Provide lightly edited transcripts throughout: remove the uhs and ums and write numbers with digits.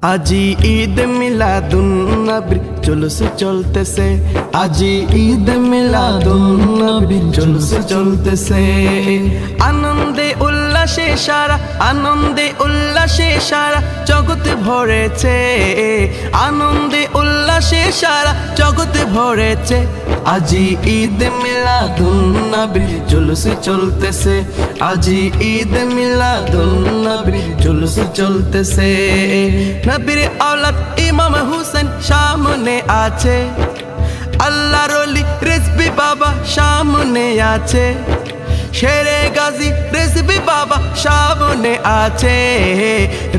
আজি ঈদ মিলাদুন্নবীর জুলুস চলতেছে, আজি ঈদ মিলাদুন্নবীর জুলুস চলতেছে। আনন্দে উল্লাসে সারা, আনন্দে উল্লাসে সারা জগৎ ভরেছে, আনন্দে উল্লাসে সারা জগৎ ভরেছে। আজি ঈদ মিলাদুন্নবীর জুলুস চলতেছে, আজি ঈদ মিলাদুন্নবীর জুলুস চলতেছে। নবীর আওলাদ ইমাম হুসেন সামনে আছে, আল্লাহর ওলি রিজভী বাবা সামনে আছে, শেরে গাজী রিজভী বাবা সামনে আছে।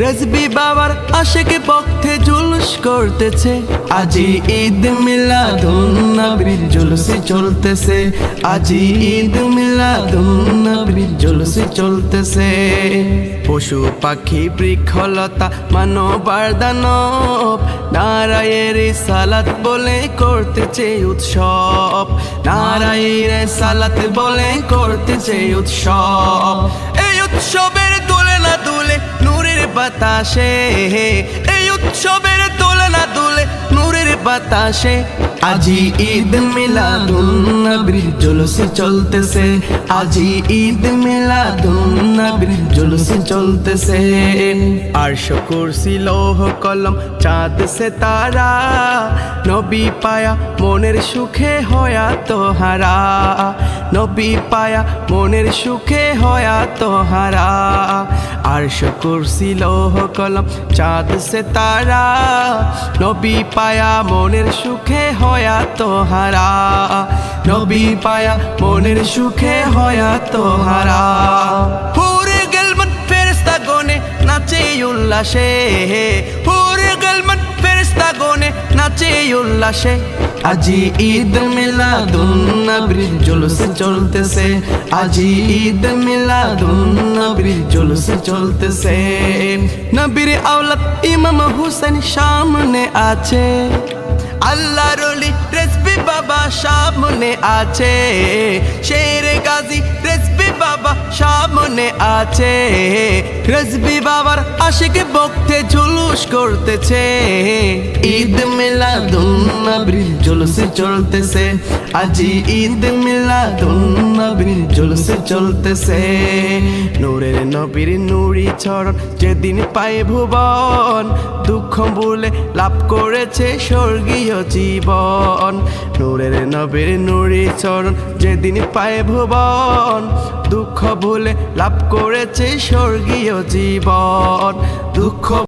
রিজভী বাবার আশিক পক্ষে জুলুস করতেছে, আজি ঈদ মিলাদুন্নবীর জুলুস চলতেছে, আজি ঈদ মিলাদুন্নবীর জুলুস চলতেছে। পশু পাখি বৃক্ষলতা মানবার দানব নারায়ের সালাত বলে করতেছে উৎসব, নারায়ের সালাত বলে করতেছে উৎসব। এই উৎসবের দোলে না দুলে নূরের বাতাসে, এই উৎসবের দোলে না দুলে নূরের বাতাসে। আজি ঈদ মিলাদুন্নবীর জুলুস চলতেছে, আজি ঈদ মিলাদুন্নবীর জুলুস চলতেছে। আরশ কুরসি লৌহ কলম চাঁদ সিতারা নবী পায়া মনের সুখে হয়া তোহারা, নবী পায়া মনের সুখে হয়া তোহারা। আরশ কুরসি লৌহ কলম চাঁদ সিতারা নবী পায়া মনের সুখে হয়া তোহারা, নবী পায়া মনের সুখে হয়া তোহারা। হুরে গেলমান ফেরেশতা গনে নাচে উল্লাসে, হুরে গেলমান ফেরেশতা গনে নাচে উল্লাসে। আজি ঈদ মিলাদুন্নবীর জুলুস চলতেছে, আজি ঈদ মিলাদুন্নবীর জুলুস চলতেছে। নবীর আওলাদ ইমাম হুসেন সামনে আছে, আল্লাহর ওলি রিজভী বাবা সামনে আছে, শেরে গাজী রিজভী বাবা সামনে আছে। রিজভী বাবার আশিক পক্ষে জুলুস করতেছে, ঈদ মিলাদুন্নবীর জুলুস চলতেছে, আজি ঈদ মিলাদুন্নবীর জুলুস চলতেছে। নূরের নবীর নূরি চরণ যেদিন পায় ভুবন, দুঃখ ভুলে লাভ করেছে স্বর্গীয় জীবন। নূরের নবীর নূরি চরণ যেদিন পায় ভুবন, দুঃখ ভুলে লাভ করেছে স্বর্গীয় জীবন। দুঃখ